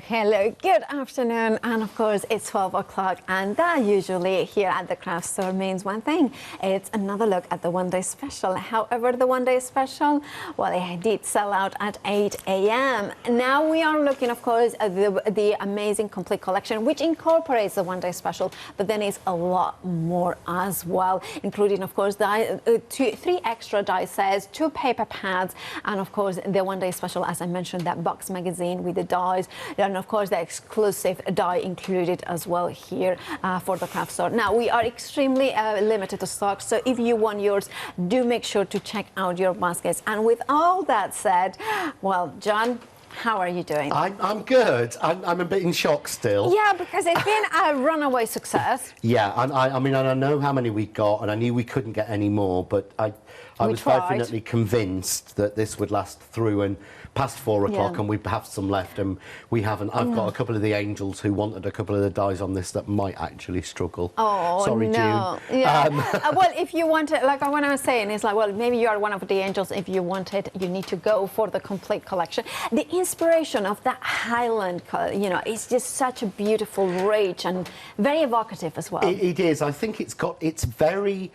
Hello, good afternoon, and of course it's 12 o'clock, and that usually here at the craft store means one thing. It's another look at the one-day special. However, the one-day special, well, it did sell out at 8 a.m. Now we are looking, of course, at the amazing complete collection, which incorporates the one-day special, but then it's a lot more as well, including, of course, three extra die sets, 2 paper pads, and of course the one-day special, as I mentioned, that box magazine with the dies, and of course the exclusive die included as well here for the craft store. Now we are extremely limited to stock, so if you want yours, do make sure to check out your baskets. And with all that said, well, John, how are you doing? I'm good. I'm a bit in shock still. Yeah, because it's been a runaway success. Yeah, and I mean, I know how many we got, and I knew we couldn't get any more, but I was definitely convinced that this would last through and past 4 o'clock, and we have some left, and we haven't. I've got a couple of the angels who wanted a couple of the dies on this that might actually struggle. Oh, sorry, no. June. Yeah. Well, if you want it, like what I was saying, is like, well, maybe you are one of the angels. If you want it, you need to go for the complete collection. The inspiration of that Highland color, you know, it's just such a beautiful, rich, and very evocative as well. It is. I think it's very.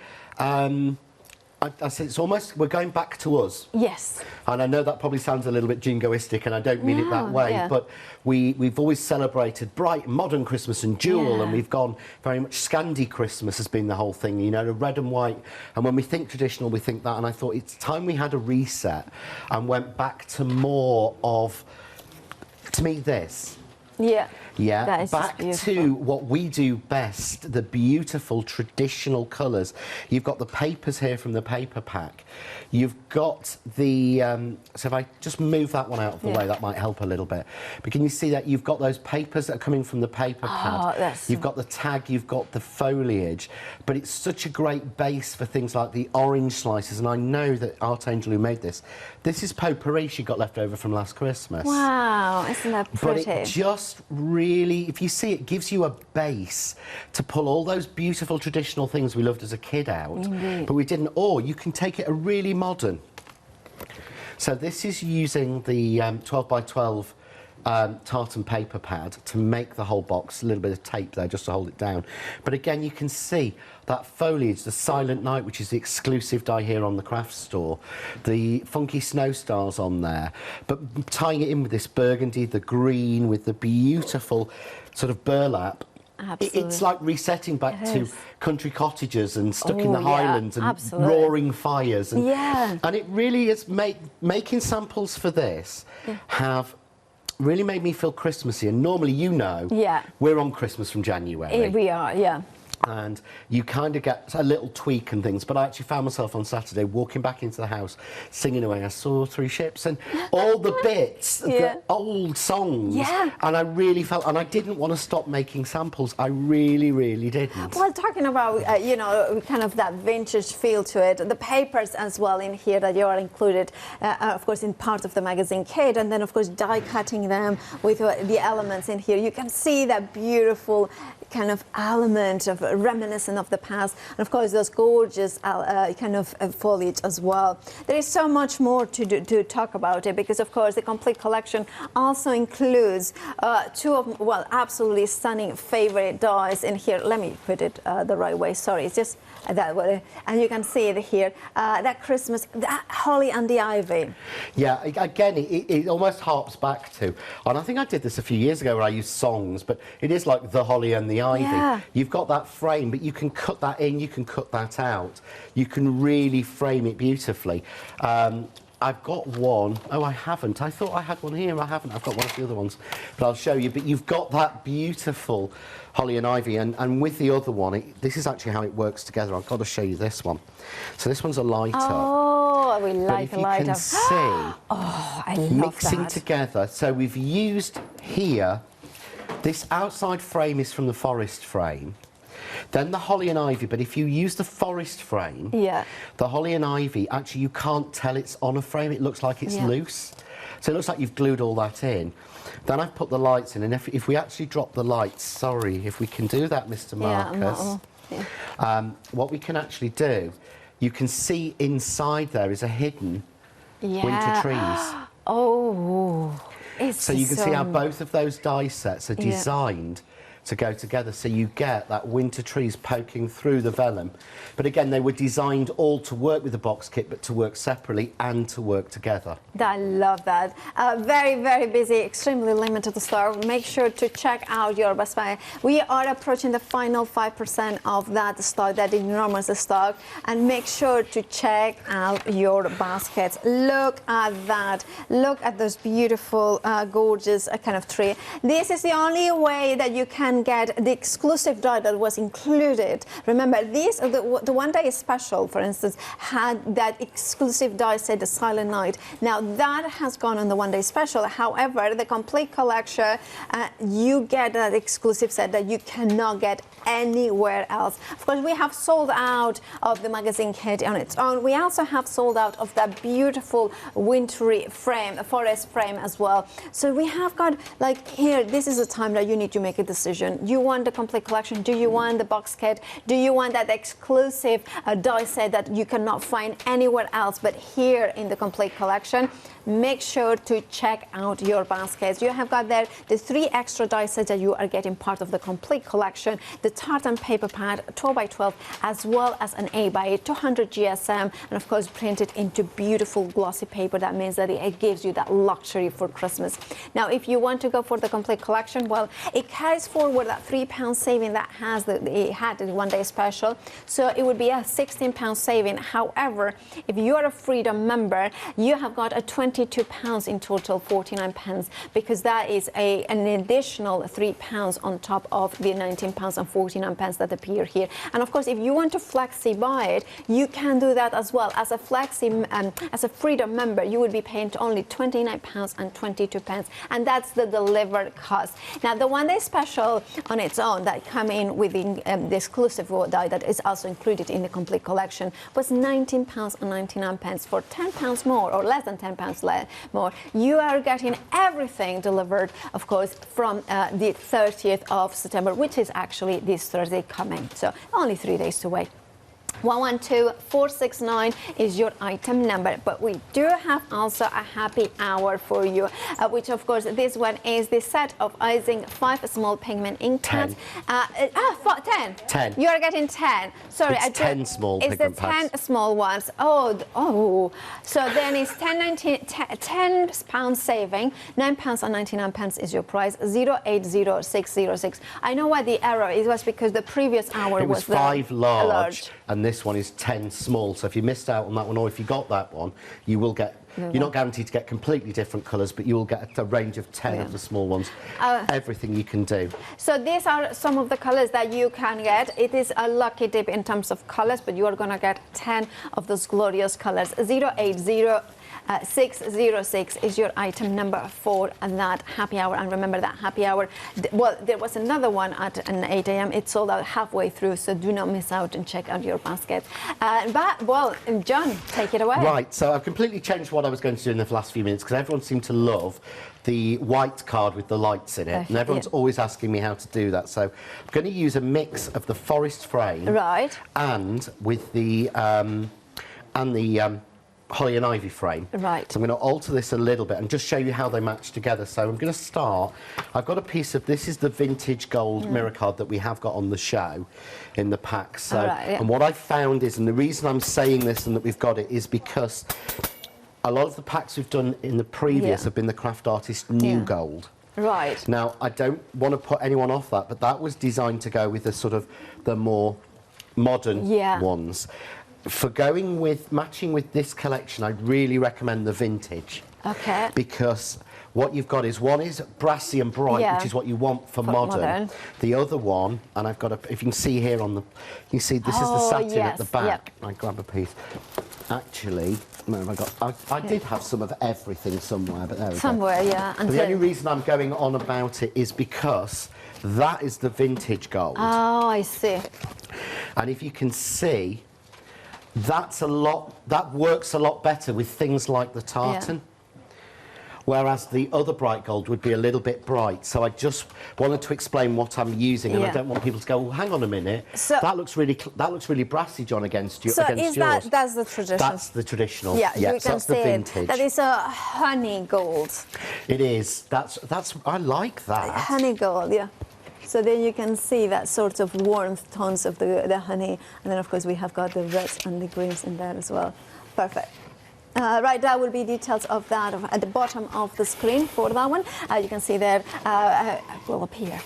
I say it's almost, we're going back to us. Yes. And I know that probably sounds a little bit jingoistic, and I don't mean it that way, but we've always celebrated bright, modern Christmas and jewel, and we've gone very much Scandi Christmas has been the whole thing, you know, the red and white. And when we think traditional, we think that, and I thought it's time we had a reset and went back to more of, to me, this. Yeah. Yeah, that is back to what we do best, the beautiful traditional colours. You've got the papers here from the paper pack. You've got the, so if I just move that one out of the way, that might help a little bit. But can you see that you've got those papers that are coming from the paper pad? You've got the tag, you've got the foliage. But it's such a great base for things like the orange slices. And I know that Archangel who made this is potpourri she got left over from last Christmas. Wow, isn't that pretty? But it just really, if you see, it gives you a base to pull all those beautiful traditional things we loved as a kid out. Indeed. But we didn't. Or you can take it a really modern. So this is using the 12 by 12 tartan paper pad to make the whole box. A little bit of tape there just to hold it down. But again, you can see that foliage, the Silent Night, which is the exclusive die here on the craft store, the funky snow stars on there, but tying it in with this burgundy, the green, with the beautiful sort of burlap. Absolutely. It's like resetting back to country cottages and stuck in the Highlands and roaring fires. And, and it really is making samples for this have really made me feel Christmassy. And normally, you know, we're on Christmas from January. We are, and you kind of get a little tweak and things, but I actually found myself on Saturday walking back into the house singing away I saw 3 ships and all the bits, the old songs, and I really felt, and I didn't want to stop making samples. I really, really didn't. Well, talking about you know, kind of that vintage feel to it, the papers as well in here that you are included, of course, in part of the magazine kit, and then of course die cutting them with the elements in here. You can see that beautiful kind of element of reminiscent of the past, and of course those gorgeous kind of foliage as well. There is so much more to talk about it, because of course the complete collection also includes 2 of, well, absolutely stunning favorite dies in here. Let me put it the right way, sorry, it's just that way, and you can see it here, that Christmas, that holly and the ivy. Yeah, again, it almost harps back to, and I think I did this a few years ago where I used songs, but it is like the holly and the ivy. You've got that frame, but you can cut that in, you can cut that out. You can really frame it beautifully. I've got one. Oh, I haven't. I thought I had one here. I haven't. I've got one of the other ones, but I'll show you. But you've got that beautiful holly and ivy, and with the other one, this is actually how it works together. I've got to show you this one. So this one's a lighter. Oh, we like a lighter. You can see, I love mixing that. together. So we've used here, this outside frame is from the forest frame. Then the holly and ivy, but if you use the forest frame, the holly and ivy, actually you can't tell it's on a frame, it looks like it's loose. So it looks like you've glued all that in. Then I've put the lights in, and if we actually drop the lights, sorry, if we can do that, Mr. Marcus, what we can actually do, you can see inside there is a hidden winter trees. Oh. So you can see how both of those die sets are designed to go together, so you get that winter trees poking through the vellum. But again, they were designed all to work with the box kit, but to work separately and to work together. I love that. Very, very busy, extremely limited stock. Make sure to check out your Best Buy. We are approaching the final 5% of that stock, that enormous stock, and make sure to check out your baskets. Look at that. Look at those beautiful, gorgeous kind of tree. This is the only way that you can get the exclusive die that was included. Remember, the one day special, for instance, had that exclusive die set, the Silent Night. Now that has gone on the one day special. However, the complete collection, you get that exclusive set that you cannot get anywhere else. Of course, we have sold out of the magazine kit on its own. We also have sold out of that beautiful wintry frame, forest frame as well. So we have got, like, here, this is the time that you need to make a decision. You want the complete collection? Do you want the box kit? Do you want that exclusive die set that you cannot find anywhere else but here in the complete collection? Make sure to check out your baskets. You have got there the 3 extra die sets that you are getting part of the complete collection, the tartan paper pad 12 by 12, as well as an 8 by 8 200 GSM, and of course printed into beautiful glossy paper. That means that it gives you that luxury for Christmas. Now, if you want to go for the complete collection, well, it carries forward that £3 saving that it had the one day special, so it would be a £16 saving. However, if you are a Freedom member, you have got a £22 in total, 49 pence, because that is an additional £3 on top of the £19 and 49 pence that appear here. And of course, if you want to flexi buy it, you can do that as well. As a flexi, as a Freedom member, you would be paying only £29 and 22 pence, and that's the delivered cost. Now, the one day special on its own that come in with the exclusive die that is also included in the complete collection was £19 and 99 pence. For £10 more, or less than £10 more, you are getting everything delivered, of course, from the 30th of September, which is actually this Thursday coming. So only 3 days to wait. 112469 is your item number, but we do have also a happy hour for you, which of course this one is the set of icing 5 small pigment ink pads. 10. You are getting 10. Sorry, it's 10 small pigment pads. It's the 10 small ones. Oh. So then it's £10 saving. £9 and 99 pence is your price. 080606. I know why the error is. It was because the previous hour was 5 large. And this one is 10 small. So if you missed out on that one, or if you got that one, you will get. You're not guaranteed to get completely different colours, but you will get a range of 10 of the small ones. Everything you can do. So these are some of the colours that you can get. It is a lucky dip in terms of colours, but you are going to get 10 of those glorious colours. 080606 is your item number for that happy hour. And remember that happy hour, well, there was another one at an 8 a.m. It sold out halfway through, so do not miss out and check out your basket. Well, John, take it away. Right, so I've completely changed what I was going to do in the last few minutes, because everyone seemed to love the white card with the lights in it, and everyone's always asking me how to do that. So I'm going to use a mix of the forest frame, and with the holly and ivy frame. Right. So I'm going to alter this a little bit and just show you how they match together. So I'm going to start. I've got a piece of, this is the vintage gold mirror card that we have got on the show in the pack. So, and what I found is, and the reason I'm saying this and that we've got it, is because a lot of the packs we've done in the previous have been the Craft Artist New Gold. Right. Now, I don't want to put anyone off that, but that was designed to go with the sort of the more modern ones. For going with, matching with this collection, I'd really recommend the vintage. Okay. Because what you've got is, one is brassy and bright, which is what you want for modern. The other one, and I've got a, if you can see here on the, you see this is the satin at the back. I grab a piece. Actually, where have I got? I did have some of everything somewhere, but there we go. Somewhere, But the only reason I'm going on about it is because that is the vintage gold. Oh, I see. And if you can see, that's a lot, that works a lot better with things like the tartan. whereas the other bright gold would be a little bit bright. So I just wanted to explain what I'm using, and I don't want people to go, well, hang on a minute, so, that looks really brassy, John, against you. So against is that's the traditional? That's the traditional. Yeah, you so can that's the see vintage. that is a honey gold. It is. That's. I like that. Honey gold, yeah. So then you can see that sort of warmth tones of the honey, and then of course we have got the reds and the greens in there as well. Perfect. Right, that will be details of that at the bottom of the screen for that one. You can see there will appear.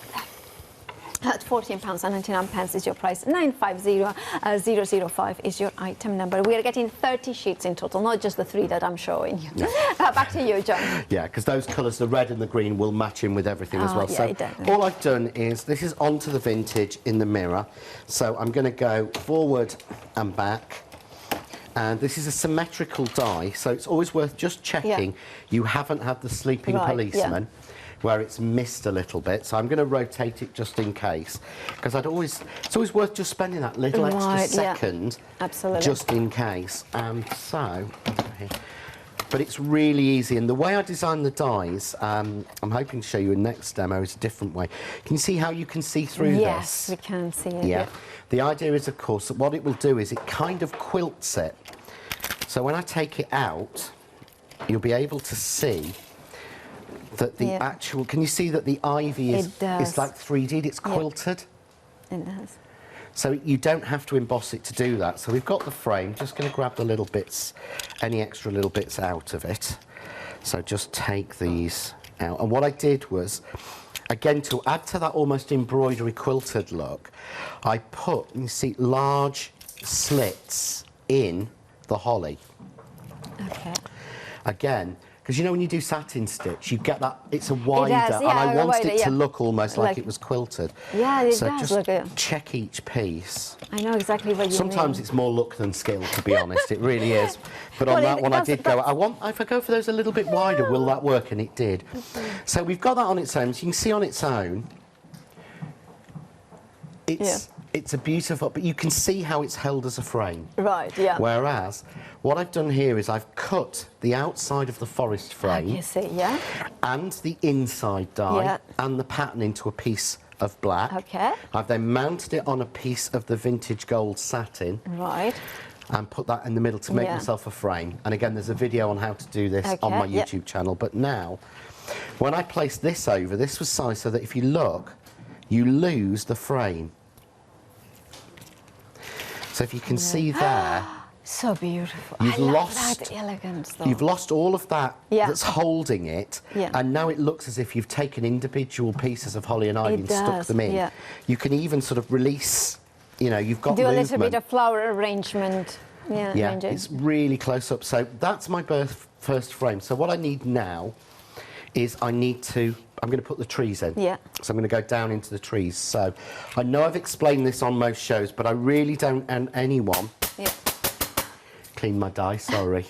At £14.99 is your price. 950005 is your item number. We are getting 30 sheets in total, not just the 3 that I'm showing you. Yeah. Back to you, John. Yeah, because those colours, the red and the green, will match in with everything as well. Yeah, so all I've done is, this is onto the vintage in the mirror. So I'm going to go forward and back. And this is a symmetrical die, so it's always worth just checking you haven't had the sleeping policeman. Yeah. Where it's missed a little bit, so I'm going to rotate it just in case, because it's always worth just spending that little extra second, absolutely, just in case. But it's really easy, and the way I designed the dies, I'm hoping to show you in next demo, is a different way. Can you see how you can see through this? Yes, we can see it. Yeah. The idea is, of course, that what it will do is it kind of quilts it. So when I take it out, you'll be able to see that the actual, can you see that the ivy is like 3D'd, it's quilted? It does. So you don't have to emboss it to do that. So we've got the frame, just going to grab the little bits, any extra little bits out of it. So just take these out. And what I did was, again, to add to that almost embroidery quilted look, I put, you see, large slits in the holly. Okay. Again, because you know when you do satin stitch, you get that, it's a wider, and I wanted it to look almost like it was quilted. Yeah, it so does just look good. Check each piece. I know exactly what you mean. Sometimes it's more look than skill, to be honest, it really is. But on that one I did go, if I go for those a little bit wider, will that work? And it did. So we've got that on its own, so you can see on its own, it's a beautiful, but you can see how it's held as a frame. Right, yeah. Whereas, what I've done here is I've cut the outside of the forest frame. You see, yeah. And the inside die and the pattern into a piece of black. Okay. I've then mounted it on a piece of the vintage gold satin. Right. And put that in the middle to make myself a frame. And again, there's a video on how to do this on my YouTube channel. But now, when I place this over, this was sized so that if you look, you lose the frame. So if you can see there, so beautiful. You've lost that elegance, though. You've lost all of that that's holding it, and now it looks as if you've taken individual pieces of holly and ivy and stuck them in. Yeah. You can even sort of release, you know, you've got do movement. a little bit of flower arrangement. Yeah, it's really close up. So that's my first frame. So what I need now is I'm going to put the trees in. Yeah. So I'm going to go down into the trees. So I know I've explained this on most shows, but I really don't, and anyone. Yeah. Clean my die, sorry.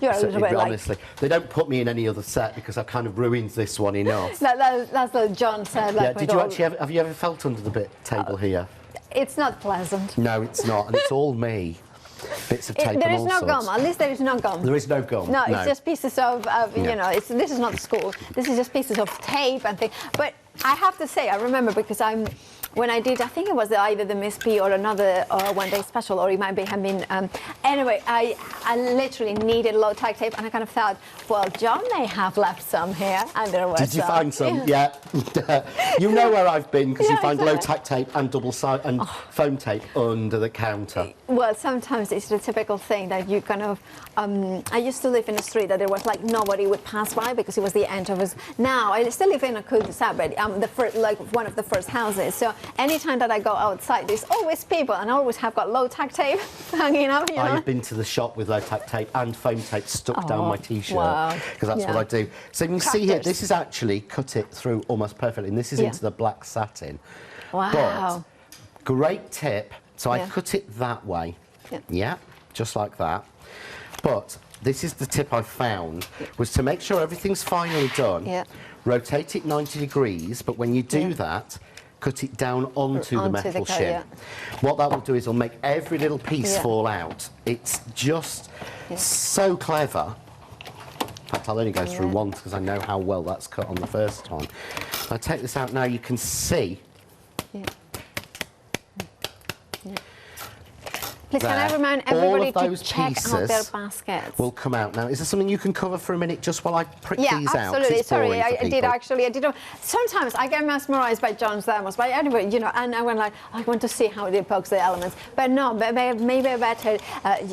You're a little bit honestly, they don't put me in any other set because I've kind of ruined this one enough. That's what John said. Like, did you actually have you ever felt under the table here? It's not pleasant. No, it's not, and it's all me. Bits of tape there and is all no sorts. gum. At least there is no gum. There is no gum. No, it's just pieces of you know. This is not school. This is just pieces of tape and things. But I have to say, I remember because when I did, I think it was either the Miss P or another one day special, or it might have been. Anyway, I literally needed low tack tape, and I kind of thought, well, John may have left some here, and there was. Did you find some? Yeah. You know where I've been because you find low tack tape and double side and foam tape under the counter. Well, sometimes it's the typical thing that you kind of. I used to live in a street that there was like nobody would pass by because it was the end of us. Now I still live in a cul-de-sac, but I'm one of the first houses. So anytime that I go outside, there's always people, and I always have got low tack tape hanging up. You know? I've been to the shop with low tack tape and foam tape stuck down my t-shirt because that's what I do. So you can see here, this is actually cut it through almost perfectly, and this is into the black satin. Wow! But great tip. So I cut it that way. Yeah, just like that. But this is the tip I found, was to make sure everything's finally done. Rotate it 90 degrees, but when you do that, cut it down onto the metal shim. What that will do is it'll make every little piece fall out. It's just so clever. fact, I'll only go through once because I know how well that's cut on the first time. If I take this out now, you can see. Yeah. Please, can I remind everybody to check out their baskets? Will come out now. Is there something you can cover for a minute just while I prick yeah, these out? Absolutely. Sorry, I did. Sometimes I get mesmerised by John's thermos, but anyway, you know, and I went like, I want to see how they pokes the elements. But no, maybe better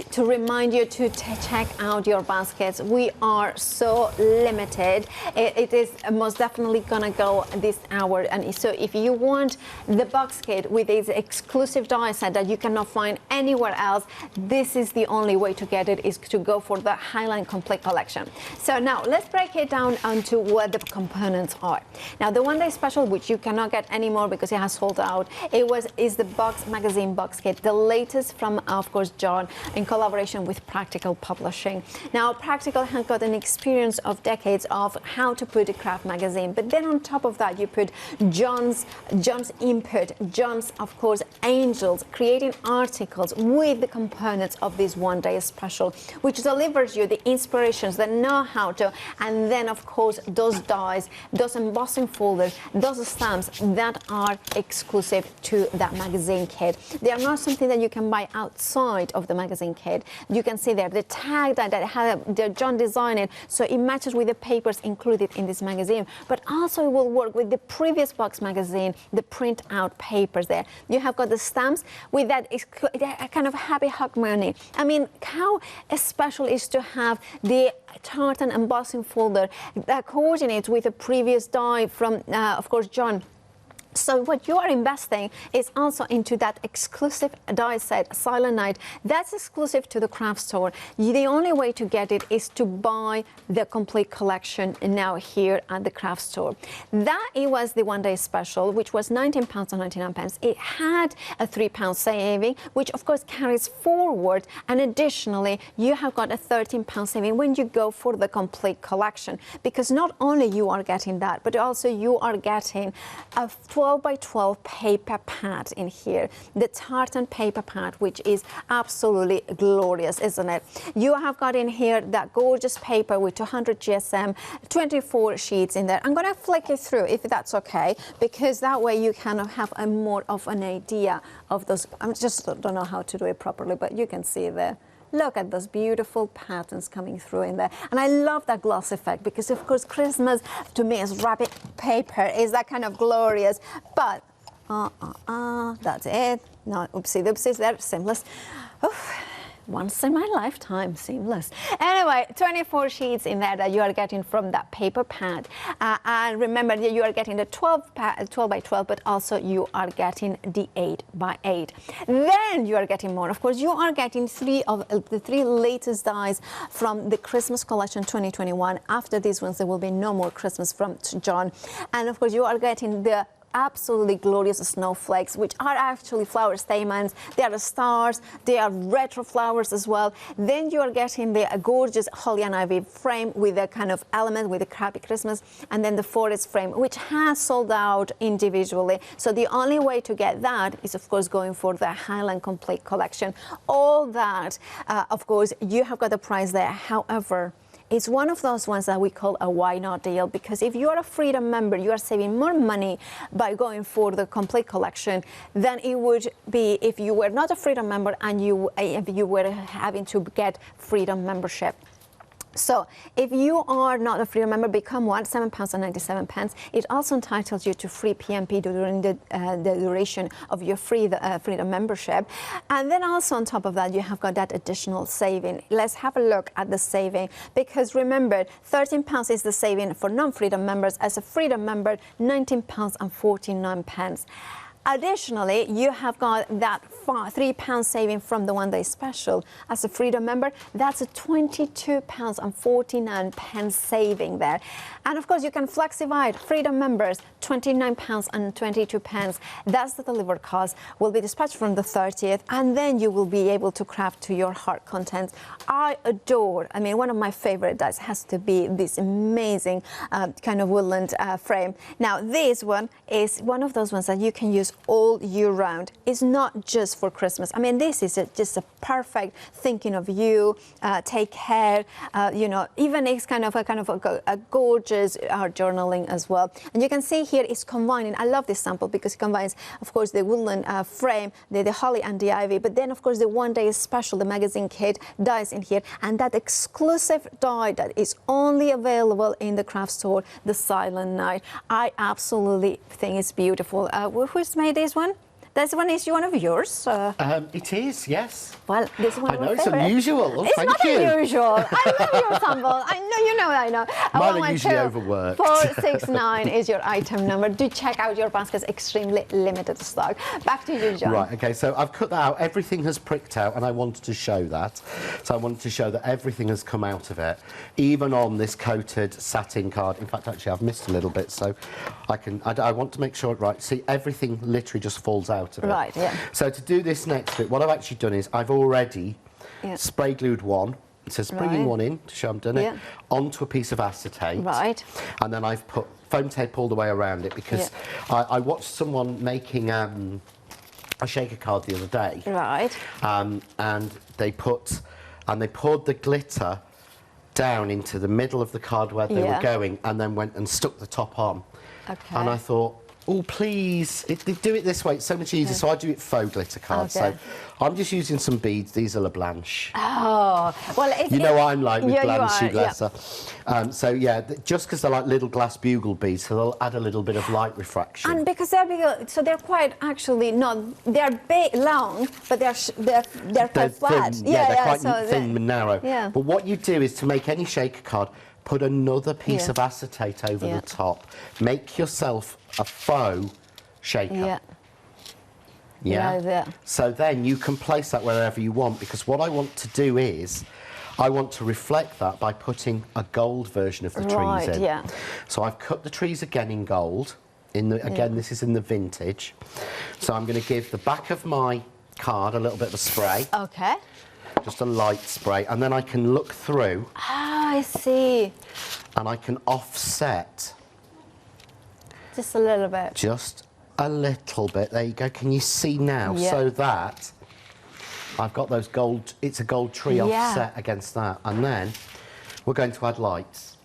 to remind you to check out your baskets. We are so limited. It is most definitely gonna go this hour, and so if you want the box kit with its exclusive die set that you cannot find anywhere else, this is the only way to get it, is to go for the Highland Complete Collection. So now let's break it down onto what the components are. Now the one day special, which you cannot get anymore because it has sold out, is the box magazine box kit, the latest from, of course, John in collaboration with Practical Publishing. Now Practical has got an experience of decades of how to put a craft magazine, but then on top of that you put John's input, John's, of course, angels, creating articles with the components of this one day special, which delivers you the inspirations, the know-how to, and then of course those dies, those embossing folders, those stamps that are exclusive to that magazine kit. They are not something that you can buy outside of the magazine kit. You can see there the tag that John designed it, so it matches with the papers included in this magazine, but also it will work with the previous box magazine, the print out papers there. You have got the stamps with that kind of happy hug money. I mean, how special is to have the tartan embossing folder that coordinates with the previous die from, of course, John. So what you are investing is also into that exclusive die set, Silent Night. That's exclusive to the craft store. The only way to get it is to buy the complete collection now here at the craft store. That it was the one day special, which was £19.99. It had a £3 saving, which of course carries forward. And additionally, you have got a £13 saving when you go for the complete collection, because not only you are getting that, but also you are getting a 12 by 12 paper pad in here, the tartan paper pad, which is absolutely glorious, isn't it? You have got in here that gorgeous paper with 200 GSM, 24 sheets in there. I'm going to flick it through if that's okay, because that way you kind of have a more of an idea of those. I just don't know how to do it properly, but you can see there. Look at those beautiful patterns coming through in there. And I love that gloss effect because, of course, Christmas to me is wrapping paper is that kind of glorious. But, that's it. No, oopsies, they're seamless. Oof. Once in my lifetime, seamless. Anyway, 24 sheets in there that you are getting from that paper pad. And remember that you are getting the 12 by 12, but also you are getting the 8 by 8. Then you are getting more. Of course, you are getting three of the three latest dies from the Christmas collection 2021. After these ones, there will be no more Christmas from John. And of course, you are getting the absolutely glorious snowflakes, which are actually flower stamens. They are stars, they are retro flowers as well. Then you are getting the gorgeous holly and ivy frame with the kind of element with the Happy Christmas, and then the forest frame, which has sold out individually. So the only way to get that is, of course, going for the Highland Complete Collection. All that, of course, you have got the price there. However, it's one of those ones that we call a why not deal, because if you are a Freedom member, you are saving more money by going for the complete collection than it would be if you were not a Freedom member and if you were having to get Freedom membership. So if you are not a Freedom member, become one, £7.97. It also entitles you to free PMP during the duration of your Freedom membership. And then also on top of that, you have got that additional saving. Let's have a look at the saving, because remember, £13 is the saving for non-Freedom members. As a Freedom member, £19.49. Additionally, you have got that £3 saving from the one day special. As a Freedom member, that's a £22.49 saving there. And of course, you can flexify it. Freedom members, £29.22. That's the delivered cost. Will be dispatched from the 30th, and then you will be able to craft to your heart content. I adore, I mean, one of my favorite dies has to be this amazing kind of woodland frame. Now, this one is one of those ones that you can use all year round. It's not just for Christmas. I mean, this is just a perfect thinking of you, take care, you know, even it's kind of a gorgeous journaling as well. And you can see here it's combining, I love this sample because it combines, of course, the woodland frame, the holly and the ivy, but then, of course, the one day special, the magazine kit dies in here, and that exclusive die that is only available in the craft store, the Silent Night. I absolutely think it's beautiful. Who's made this one? This one is one of yours? It is, yes. Well, this is one of my I know, it's favorite. unusual. It's Thank not you. unusual. I love your sample. I know, you know, I know. Mine are usually overworked. 469 is your item number. Do check out your basket's extremely limited stock. Back to you, John. Right, okay, so I've cut that out. Everything has pricked out, and I wanted to show that. So I wanted to show that everything has come out of it, even on this coated satin card. In fact, actually, I've missed a little bit, so I want to make sure, right, see, everything literally just falls out of it. Right, yeah. So to do this next bit, what I've actually done is I've already spray glued one. It says bringing one in to show I'm done it onto a piece of acetate. Right. And then I've put foam tape all the way around it because I watched someone making a shaker card the other day. Right. And they poured the glitter down into the middle of the card where they were going, and then went and stuck the top on. Okay. And I thought, oh, please, they do it this way. It's so much easier. So I do it faux glitter cards. Okay. So I'm just using some beads. These are La Blanche. Oh, well, you know what I'm like with Blanche glitter. Yeah. So yeah, just because they're like little glass bugle beads, so they'll add a little bit of light refraction. And because they're big, so they're quite actually not. They're big, long, but they're quite flat. Thin. Yeah, they're quite thin and narrow. Yeah. But what you do is to make any shaker card, put another piece of acetate over the top. Make yourself a faux shaker. Yeah. So then you can place that wherever you want, because what I want to do is I want to reflect that by putting a gold version of the trees in. Yeah. So I've cut the trees again in gold. Again, this is in the vintage. So I'm going to give the back of my card a little bit of a spray. Okay. Just a light spray, and then I can look through. Ah, I see. And I can offset. Just a little bit. Just a little bit. There you go. Can you see now? Yeah. So that I've got those gold, it's a gold tree offset against that. And then we're going to add lights.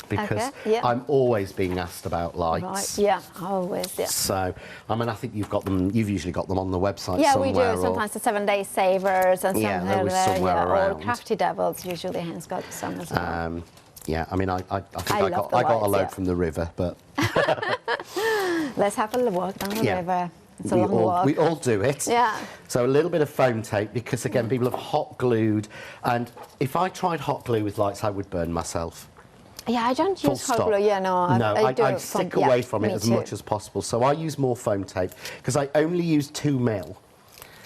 Because I'm always being asked about lights. Right, yeah, always, So, I mean, I think you've usually got them on the website somewhere. Yeah, we do. Sometimes the 7-day savers and somewhere around. Or Crafty Devils usually has got some as well. Yeah, I mean, I think I got a load from the river, but... Let's have a walk down the river. It's a long walk. We all do it. Yeah. So a little bit of foam tape, because again, people have hot glued, and if I tried hot glue with lights, I would burn myself. Yeah, I don't use hot glue. Yeah, no, I stick away from it as much as possible. So I use more foam tape because I only use 2 mil.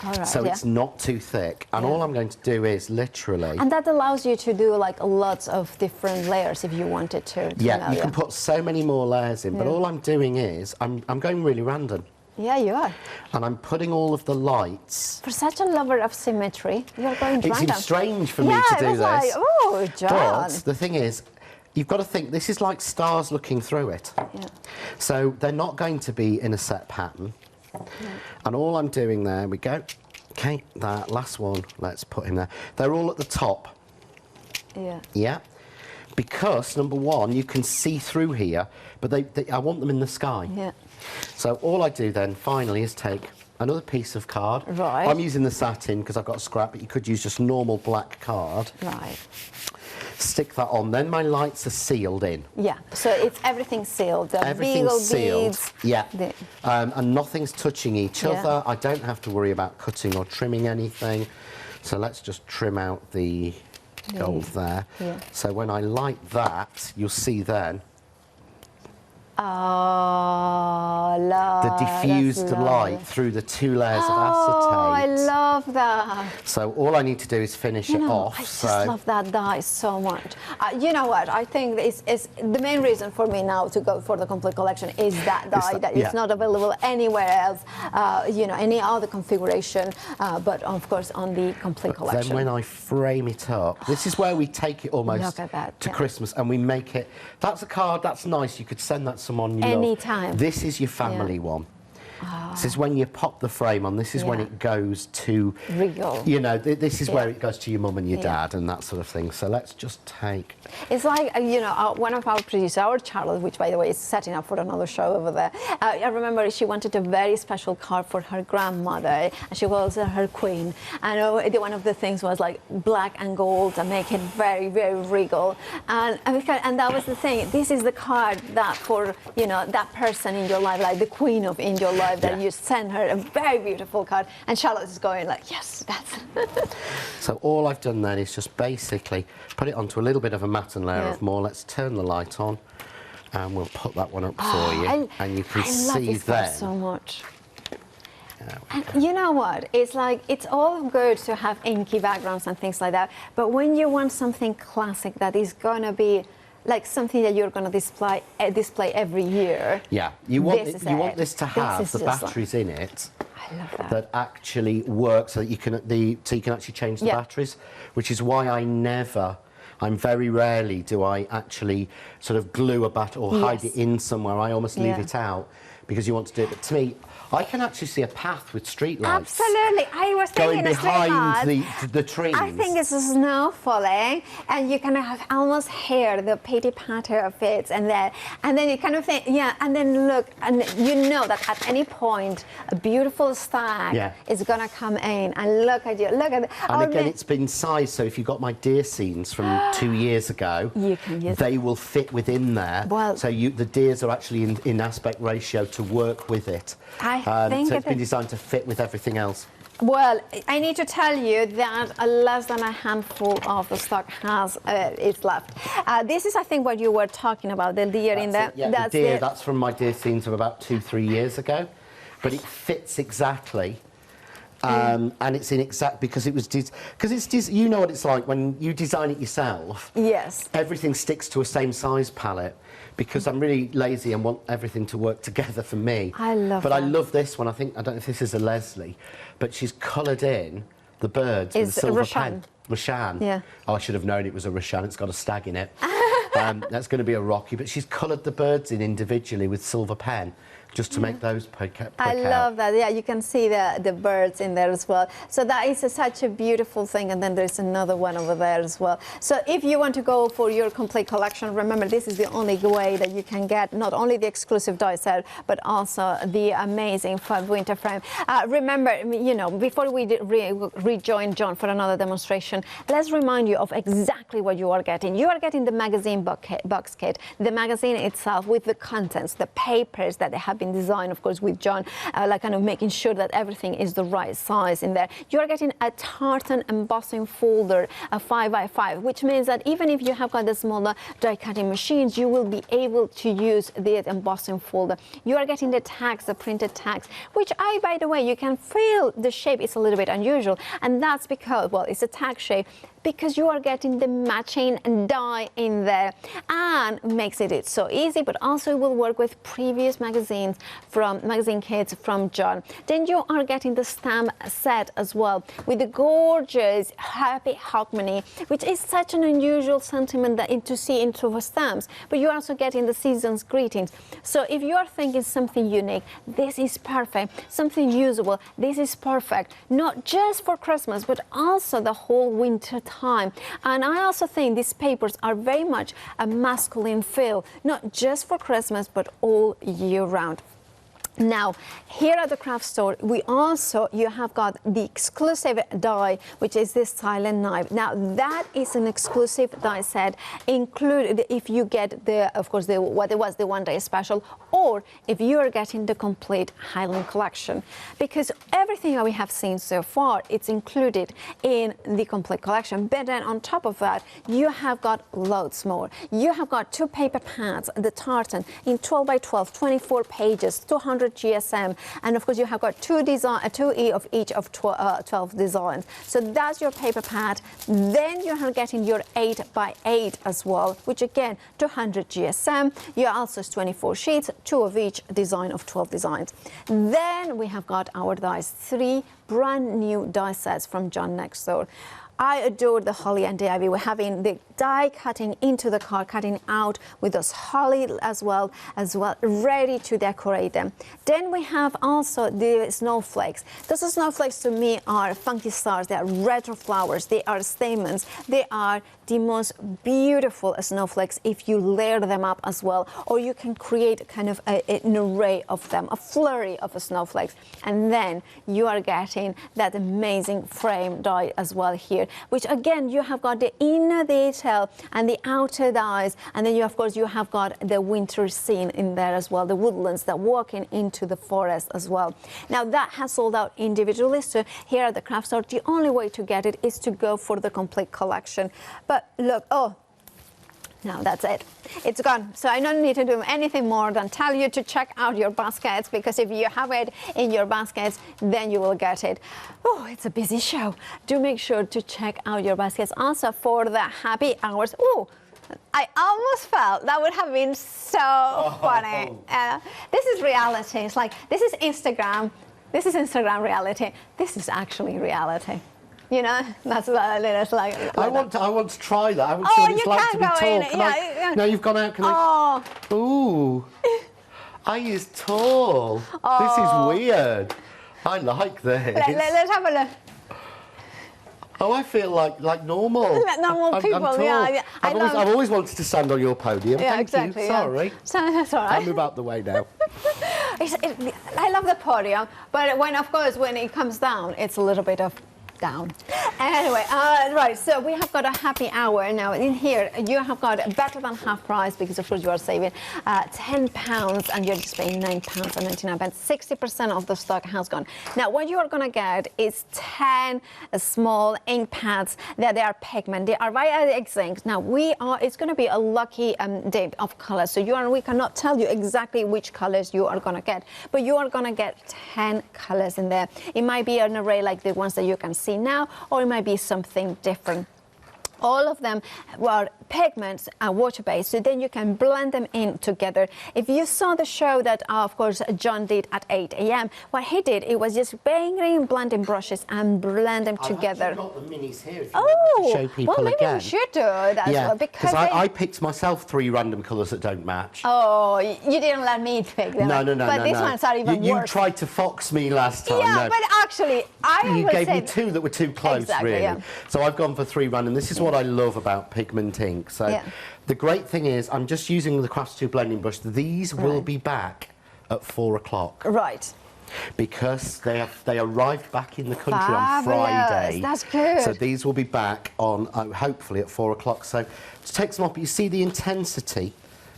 All right, so it's not too thick. And all I'm going to do is literally... And that allows you to do like lots of different layers if you wanted to. Yeah, you can put so many more layers in. But all I'm doing is I'm going really random. Yeah, you are. And I'm putting all of the lights... For such a lover of symmetry, you're going random. It seems strange for me to do this. Like, oh, John. But the thing is, you've got to think, this is like stars looking through it. Yeah. So they're not going to be in a set pattern. Yeah. And all I'm doing there, we go, okay, that last one, let's put in there. They're all at the top. Yeah. Yeah. Because, number one, you can see through here, but I want them in the sky. Yeah. So all I do then, finally, is take another piece of card. Right. I'm using the satin because I've got a scrap, but you could use just normal black card. Right. Stick that on, then my lights are sealed in. Yeah, so it's everything sealed. Everything's sealed, yeah. And nothing's touching each other. I don't have to worry about cutting or trimming anything. So let's just trim out the gold there. Yeah. So when I light that, you'll see then the diffused light through the 2 layers of acetate. Oh, I love that. So all I need to do is finish it off. I just love that dye so much. You know what? I think it's the main reason for me now to go for the complete collection is that dye that is not available anywhere else. You know, any other configuration, but of course on the complete collection. Then when I frame it up, this is where we take it almost to Christmas, and we make it. That's a card. That's nice. You could send that to someone you love. Anytime. This is your family one. Oh, This is when you pop the frame on. This is when it goes to, regal. you know, this is where it goes to your mum and your dad and that sort of thing. So let's just take. It's like, you know, one of our producers, our Charlotte, which by the way is setting up for another show over there. I remember she wanted a very special card for her grandmother, and she was her queen. And one of the things was like black and gold and make it very, very regal. And that was the thing. This is the card that for, you know, that person in your life, like the queen of in your life, that you send her a very beautiful card. And Charlotte is going like, yes, that's. So all I've done then is just basically put it onto a little bit of a matten layer of more. Let's turn the light on, and we'll put that one up for you, and you can see then. So much. And you know what? It's like, it's all good to have inky backgrounds and things like that, but when you want something classic that is going to be like something that you're going to display every year. Yeah, you want this to have the batteries in it. I love that. That actually work so that you can actually change the batteries, which is why I'm very rarely do I actually sort of glue a battery or hide it in somewhere. I almost leave it out because you want to do it. But to me, I can actually see a path with street lights. Absolutely. I was thinking going behind the trees. I think it's snow falling, and you kind of have almost hear the pity patter of it, and then you kind of think, and then look, and you know that at any point a beautiful stag is gonna come in, and look at you, look at it. And again, it's been sized, so if you got my deer scenes from 2 years ago, you can use they will fit within there. Well, so the deers are actually in aspect ratio to work with it. I think so it's been designed to fit with everything else. Well, I need to tell you that less than a handful of the stock is left. This is, I think, what you were talking about, the deer in there. The deer, that's from my deer scenes of about 2-3 years ago. But it fits exactly. And it's in exact, because you know what it's like when you design it yourself. Yes. Everything sticks to a same size palette. Because I'm really lazy and want everything to work together for me. I love that. But I love this one. I don't know if this is a Leslie, but she's coloured in the birds with a silver pen. Rashan. Yeah. Oh, I should have known it was a Rashan. It's got a stag in it. That's going to be a Rocky. But she's coloured the birds in individually with silver pen, just to make those poke out. I love that. Yeah, you can see the birds in there as well. So that is such a beautiful thing. And then there's another one over there as well. So if you want to go for your complete collection, remember this is the only way that you can get not only the exclusive die set, but also the amazing winter frame. Remember, you know, before we rejoin John for another demonstration, let's remind you of exactly what you are getting. You are getting the magazine box kit, the magazine itself with the contents, the papers that they have been designed, of course, with John, like kind of making sure that everything is the right size in there. You are getting a tartan embossing folder, a 5x5, which means that even if you have got the smaller die cutting machines, you will be able to use the embossing folder. You are getting the tags, the printed tags, which by the way, you can feel the shape is a little bit unusual, and that's because, well, it's a tag shape, because you are getting the matching die in there, and makes it so easy, but also it will work with previous magazine kits from John. Then you are getting the stamp set as well with the gorgeous Happy Hogmanay, which is such an unusual sentiment to see into stamps, but you're also getting the season's greetings. So if you are thinking something unique, this is perfect. Something usable, this is perfect, not just for Christmas, but also the whole winter time. And I also think these papers are very much a masculine feel, not just for Christmas, but all year round. Now, here at the craft store, you have got the exclusive die, which is this silent knife. Now, that is an exclusive die set, included if you get what it was the one-day special, or if you are getting the complete Highland collection, because everything that we have seen so far, it's included in the complete collection. But then on top of that, you have got loads more. You have got 2 paper pads, the tartan in 12x12, 24 pages, 200 GSM, and of course you have got 2E of each of 12 designs. So that's your paper pad. Then you are getting your 8x8 as well, which again 200 GSM. You also 24 sheets, 2 of each design of 12 designs. Then we have got our dies, 3 brand new die sets from John next door. I adore the holly and the ivy. We're having the die cutting into the card, cutting out with those holly as well, ready to decorate them. Then we have also the snowflakes. Those snowflakes to me are funky stars. They are retro flowers. They are stamens. They are the most beautiful snowflakes if you layer them up as well, or you can create kind of an array of them, a flurry of snowflakes, and then you are getting that amazing frame die as well here, which again you have got the inner detail and the outer dies, and then you of course you have got the winter scene in there as well, the woodlands that walking into the forest as well. Now that has sold out individually, so here at the craft store the only way to get it is to go for the complete collection. But look, oh, now that's it. It's gone. So I don't need to do anything more than tell you to check out your baskets, because if you have it in your baskets, then you will get it. Oh, it's a busy show. Do make sure to check out your baskets. Also for the happy hours. Oh, I almost felt that would have been so funny. This is reality. It's like, this is Instagram. This is Instagram reality. This is actually reality. You know, that's what it's like. I want to try that. I want to see what it's like to be tall. Yeah. Now you've gone out. Can I? Ooh. I is tall. This is weird. I like this. Let's have a look. Oh, I feel like normal. Like normal people, I'm tall. yeah. I've always wanted to stand on your podium. Yeah, Thank exactly. you. Sorry. That's all right. I'll move out the way now. I love the podium, but when it comes down, it's a little bit of down. Anyway, right, so we have got a happy hour now. In here you have got better than half price, because of course you are saving £10 and you're just paying £9.99. 60% of the stock has gone. Now what you are going to get is 10 small ink pads that they are pigment. They are via X-Ink. Now it's going to be a lucky day of colors, so we cannot tell you exactly which colors you are going to get, but you are going to get 10 colors in there. It might be an array like the ones that you can see now, or it might be something different. All of them were pigments and water-based, so then you can blend them in together. If you saw the show that, of course, John did at 8 a.m., what he did, it was just banging blending brushes and blend them together. I've got the minis here if you want to show people well, maybe again. we should do that as well, because I picked myself 3 random colours that don't match. Oh, you didn't let me pick them. No. But these ones are even you worse. You tried to fox me last time. Yeah, no. but actually, you gave me 2 that were too close, exactly, really. Yeah. So I've gone for 3 random. This is what I love about pigment ink. So the great thing is, I'm just using the Crafts 2 blending brush. These will be back at 4 o'clock. Right. Because they arrived back in the country Fabulous. on Friday. That's good. So these will be back on hopefully at 4 o'clock. So to take some off, you see the intensity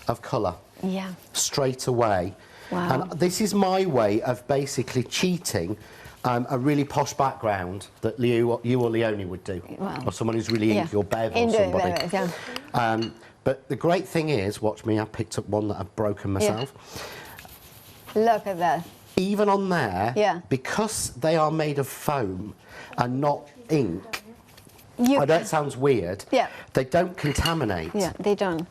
of colour. Yeah. Straight away. Wow. And this is my way of basically cheating a really posh background that you or Leonie would do, or someone who's really into your Bev or somebody. But the great thing is, watch me, I picked up one that I've broken myself. Yeah. Look at that. Even on there, because they are made of foam and not ink, I know it sounds weird, they don't contaminate. Yeah, they don't.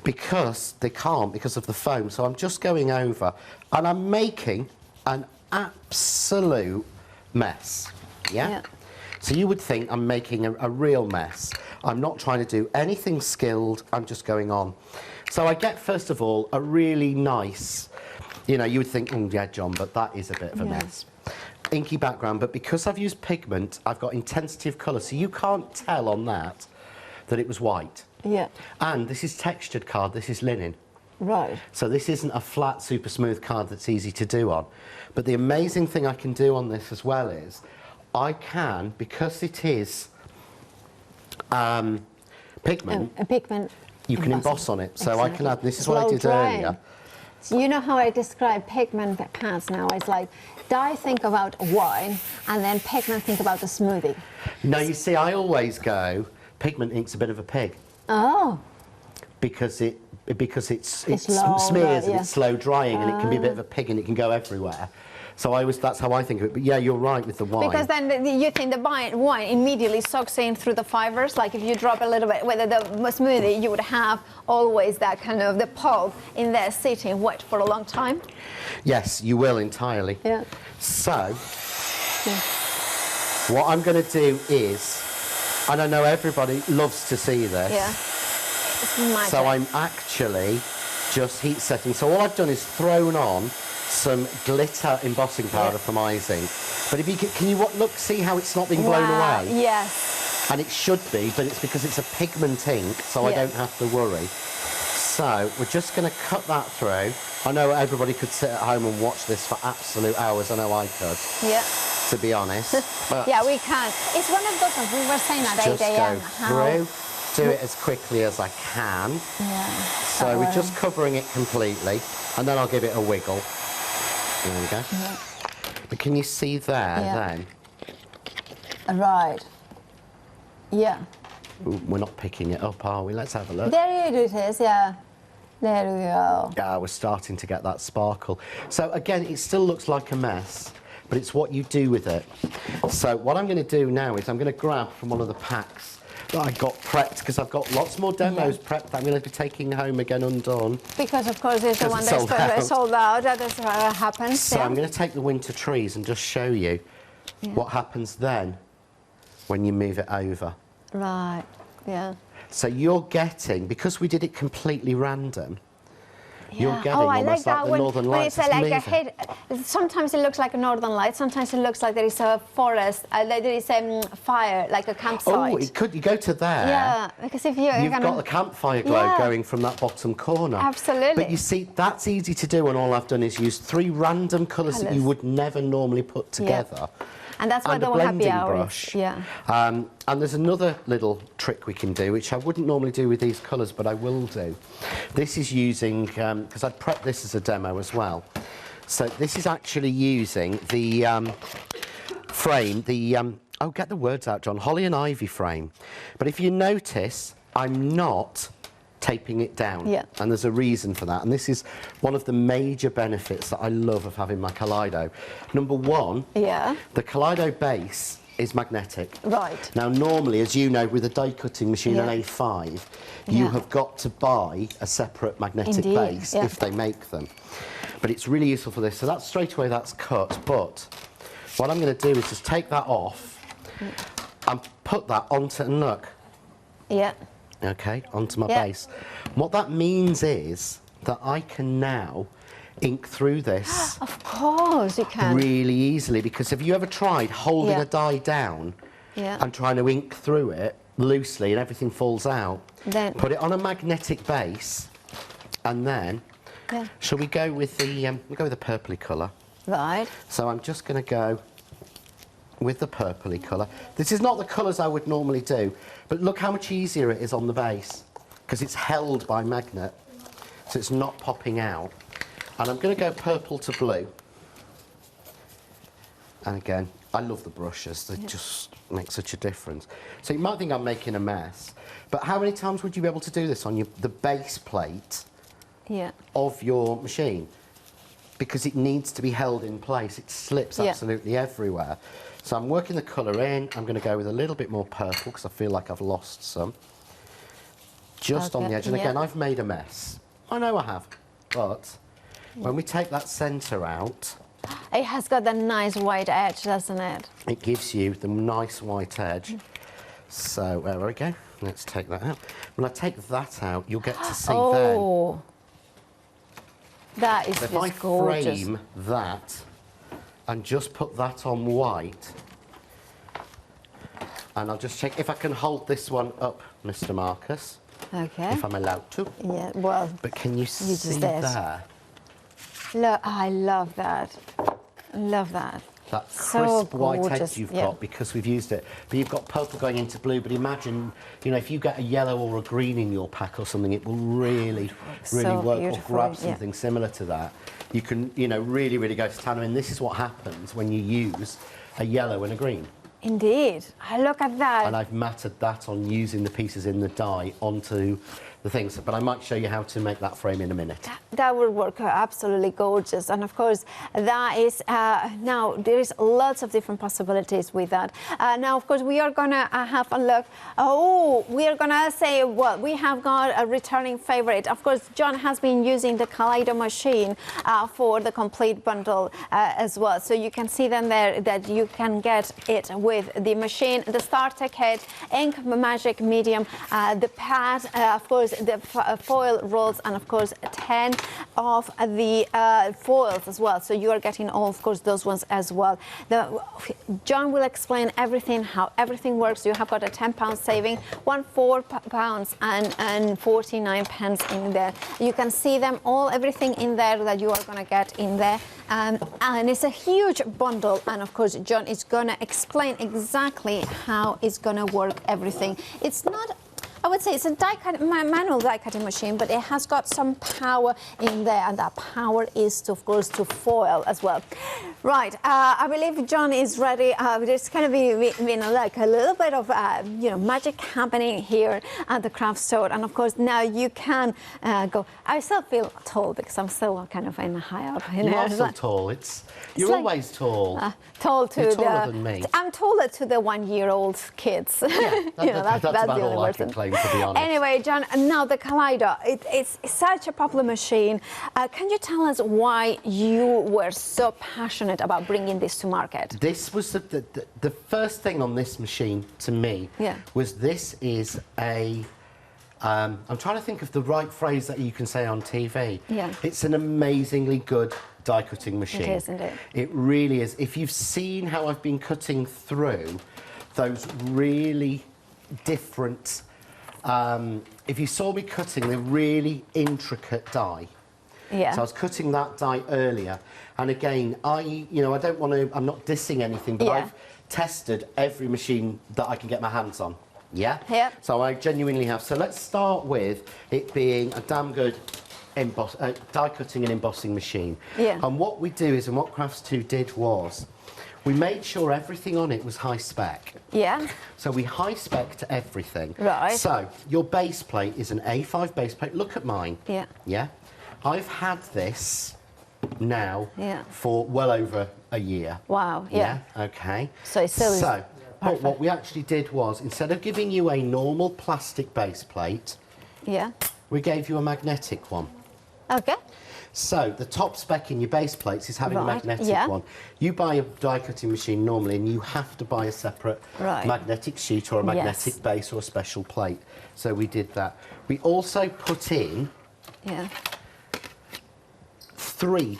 Because they can't, because of the foam. So I'm just going over and I'm making an absolute mess. Yeah? So you would think I'm making a real mess. I'm not trying to do anything skilled, I'm just going on. So I get, first of all, a really nice, you know, you would think, oh yeah, John, but that is a bit of a mess. Inky background, but because I've used pigment, I've got intensity of colour, so you can't tell on that it was white. Yeah. And this is textured card, this is linen. Right. So this isn't a flat, super smooth card that's easy to do on. But the amazing thing I can do on this as well is, I can, because it is pigment, you can emboss on it. So I can add, this is what I did earlier. So you know how I describe pigment pads now? It's like, dye think about wine, and then pigment think about the smoothie. No, you see, I always go, pigment ink's a bit of a pig. Oh. Because it smears and it's slow drying, and it can be a bit of a pig and it can go everywhere. So that's how I think of it. But yeah, you're right with the wine. Because then you think the wine immediately soaks in through the fibers. Like if you drop a little bit, whether the smoothie, you would have always that kind of the pulp in there sitting wet for a long time. Yes, you will entirely. Yeah. So what I'm going to do is And I know everybody loves to see this. Yeah. It's magic. So I'm actually just heat setting. So all I've done is thrown on some glitter embossing powder from Ising. But if you can you look, see how it's not being blown away? Yes. And it should be, but it's because it's a pigment ink, so I don't have to worry. So we're just going to cut that through. I know everybody could sit at home and watch this for absolute hours. I know I could. Yeah. To be honest. But yeah, we can. It's one of those, we were saying at 8 a.m. Just go through, do it as quickly as I can. Yeah. So we're just covering it completely, and then I'll give it a wiggle. There we go. Yeah. But can you see there then? Right. Yeah. Ooh, we're not picking it up, are we? Let's have a look. There it is, yeah. There we go. Yeah, we're starting to get that sparkle. So again, it still looks like a mess, but it's what you do with it. So what I'm going to do now is I'm going to grab from one of the packs that I got prepped, because I've got lots more demos prepped that I'm going to be taking home again undone. Because of course it's the one that's sold out. That's what happens. So I'm going to take the winter trees and just show you what happens then when you move it over. Right, yeah. So you're getting, because we did it completely random, you're getting almost like the Northern Lights. It's like a head. Sometimes it looks like a Northern Light. Sometimes it looks like there is a forest. There is a fire, like a campsite. Oh, it could. You go to there. Yeah, because if you've got the campfire glow going from that bottom corner. Absolutely. But you see, that's easy to do, and all I've done is use 3 random colours that you would never normally put together. Yeah. And that's why and the a happy blending hour brush. Yeah. And there's another little trick we can do, which I wouldn't normally do with these colours, but I will do. This is using, because I'd prepped this as a demo as well. So this is actually using the frame, oh, get the words out, John, holly and ivy frame. But if you notice, I'm not taping it down. Yeah. And there's a reason for that. And this is one of the major benefits that I love of having my Kaleido. Number one, the Kaleido base is magnetic. Right. Now, normally, as you know, with a die cutting machine, an A5, you have got to buy a separate magnetic base if they make them. But it's really useful for this. So that's straight away, that's cut. But what I'm going to do is just take that off and put that onto, and look. Yeah. Okay, onto my base. And what that means is that I can now ink through this. Of course you can. Really easily, because have you ever tried holding a die down and trying to ink through it loosely and everything falls out? Then put it on a magnetic base, and then shall we go with the we'll go with the purpley colour. Right. So I'm just going to go with the purpley colour. This is not the colours I would normally do, but look how much easier it is on the base, because it's held by magnet, so it's not popping out. And I'm going to go purple to blue. And again, I love the brushes, they just make such a difference. So you might think I'm making a mess, but how many times would you be able to do this on the base plate of your machine? Because it needs to be held in place, it slips absolutely everywhere. So I'm working the colour in. I'm going to go with a little bit more purple because I feel like I've lost some. Just on the edge. And again, I've made a mess. I know I have. But when we take that centre out... It has got that nice white edge, doesn't it? It gives you the nice white edge. So, there we go. Let's take that out. When I take that out, you'll get to see then. That is so just if I gorgeous. frame that and just put that on white, and I'll just check if I can hold this one up, Mr. Marcus. Okay. If I'm allowed to. Yeah, well. But can you see there? Look, I love that. Love that. That So crisp white gorgeous, edge you've got because we've used it. But you've got purple going into blue. But imagine, you know, if you get a yellow or a green in your pack or something, it will really work. Or grab something similar to that. You can, you know, really go to town. I mean, this is what happens when you use a yellow and a green. Indeed. Look at that. And I've matted that on using the pieces in the die onto the things. But I might show you how to make that frame in a minute. That would work absolutely gorgeous. And of course, that is, now there is lots of different possibilities with that. Now, of course, we are gonna have a look. Oh, we are gonna say, well, we have got a returning favorite. Of course, John has been using the Kaleido machine for the complete bundle as well. So you can see them there that you can get it with the machine, the starter kit, ink, magic medium, the pad, of course, the foil rolls, and of course 10 of the foils as well. So you are getting all, of course, those ones as well. John will explain everything, how everything works. You have got a £10 saving, £4 and 49 pence in there. You can see them all, everything in there that you are going to get in there. And it's a huge bundle, and of course John is going to explain exactly how it's going to work everything. It's not, I would say it's a manual die cutting machine, but it has got some power in there, and that power is, of course, to foil as well. Right, I believe John is ready. There's going to be like a little bit of magic happening here at the craft store, and of course now you can go. I still feel tall because I'm still kind of in the high up. You are still tall. You're like, always tall. Tall to You're taller than me. I'm taller to the 1-year-old kids. Yeah, that's about all I can claim, to be honest. Anyway, John, now the Kaleido, it's such a popular machine. Can you tell us why you were so passionate about bringing this to market? This was the first thing on this machine to me. Yeah. Was this is a I'm trying to think of the right phrase that you can say on TV. Yeah. It's an amazingly good die cutting machine. It is, isn't it? It really is. If you've seen how I've been cutting through those really different, if you saw me cutting the really intricate die. Yeah. So I was cutting that die earlier, and again, I don't want to. I'm not dissing anything, but Yeah. I've tested every machine that I can get my hands on. Yeah. Yeah. So I genuinely have. So let's start with it being a damn good die cutting and embossing machine. Yeah. And what we do is, and what Crafts2 did was, we made sure everything on it was high spec. Yeah. So we high spec to everything. Right. So your base plate is an A5 base plate. Look at mine. Yeah. Yeah. I've had this now Yeah. for well over a year. Wow. Yeah. Okay. So it's still but perfect. what we actually did was, instead of giving you a normal plastic base plate, Yeah. we gave you a magnetic one. Okay. So the top spec in your base plates is having a Right, magnetic yeah. one. You buy a die cutting machine normally, and you have to buy a separate Right. magnetic sheet or a magnetic Yes. base or a special plate. So we did that. We also put in Yeah. 3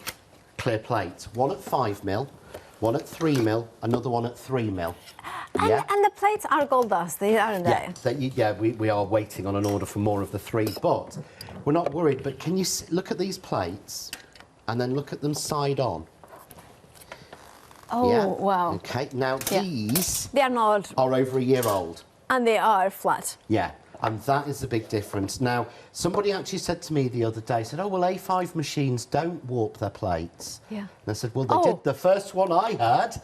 clear plates, one at 5mm, one at 3mm, another one at 3mm. And the plates are gold dust, aren't they? We are waiting on an order for more of the 3, but we're not worried. But can you look at these plates and then look at them side on? Oh, Yeah? wow. Okay, now these They are not, are over a year old. and they are flat. Yeah, and that is the big difference. Now, somebody actually said to me the other day, said, oh, well, A5 machines don't warp their plates. Yeah. And I said, well, they did. The first one I had.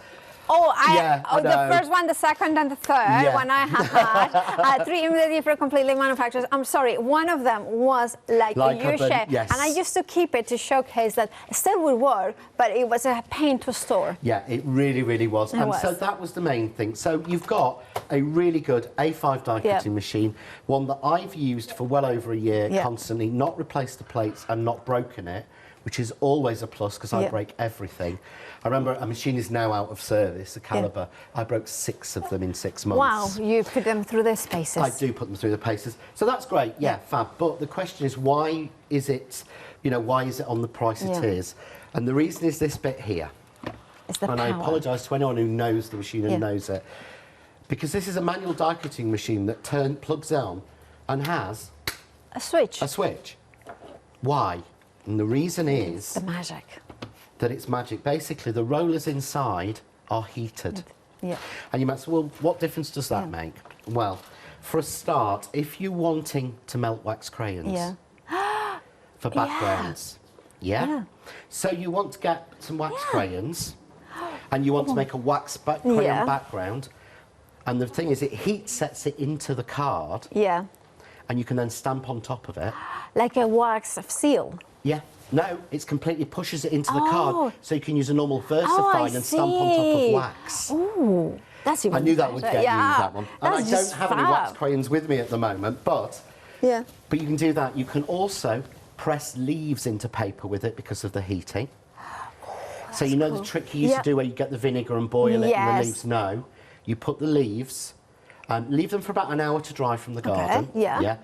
Oh, I the know. first one, the second, and the third one I have had. 3 different completely manufacturers. I'm sorry, one of them was like a U-shape. yes. And I used to keep it to showcase that it still would work, but it was a pain to store. Yeah, it really, really was. It was. So that was the main thing. So you've got a really good A5 die cutting machine, one that I've used for well over a year, constantly, not replaced the plates and not broken it, which is always a plus because I break everything. I remember a machine is now out of service, a caliber. I broke 6 of them in 6 months. Wow, you put them through their spaces. I do put them through the paces. So that's great, fab. But the question is, why is it on the price it is? And the reason is this bit here. It's the and power. I apologise to anyone who knows the machine and knows it. Because this is a manual die cutting machine that plugs on and has a switch. a switch. Why? And the reason is The magic. that it's magic. Basically, the rollers inside are heated. Yeah. And you might say, well, what difference does that make? Well, for a start, if you're wanting to melt wax crayons for backgrounds, so you want to get some wax crayons and you want to make a wax crayon background, and the thing is, it heat sets it into the card, and you can then stamp on top of it. Like a wax seal. Yeah. No, it's completely pushes it into the Oh. card, so you can use a normal Oh, I VersaFine and stamp on top of see. wax. Ooh, that's even I knew that would better. get Yeah, you that one. And I that's don't just have any wax fab. crayons with me at the moment, but Yeah. you can do that. You can also press leaves into paper with it because of the heating. So you know the trick you used to do where you get the vinegar and boil it and the Yes. leaves? No. You put the leaves, leave them for about an hour to dry from the garden. yeah. Yeah.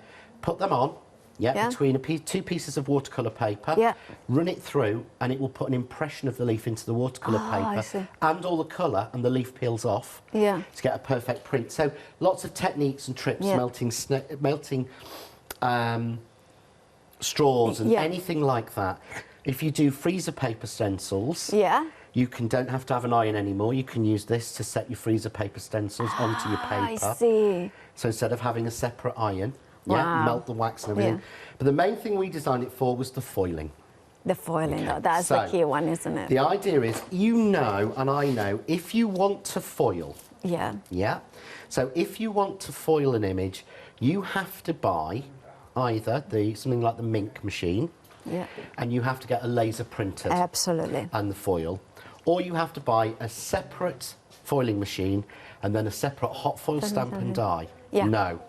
Put them on. Yeah, Yeah. between two pieces of watercolour paper, Yeah. run it through and it will put an impression of the leaf into the watercolour I paper see. and all the colour, and the leaf peels off Yeah. to get a perfect print. So lots of techniques and tricks, Yeah. melting straws and Yeah. anything like that. If you do freezer paper stencils, Yeah. you don't have to have an iron anymore. You can use this to set your freezer paper stencils onto your paper. I see. So instead of having a separate iron, Wow. melt the wax and everything. Yeah. But the main thing we designed it for was the foiling. The foiling, though, that's the So, key one, isn't it? The idea is, you know, and I know, if you want to foil, Yeah. yeah? So if you want to foil an image, you have to buy either something like the Mink machine, Yeah. and you have to get a laser printer Absolutely. and the foil, or you have to buy a separate foiling machine and then a separate hot foil stamp and die. Yeah. No.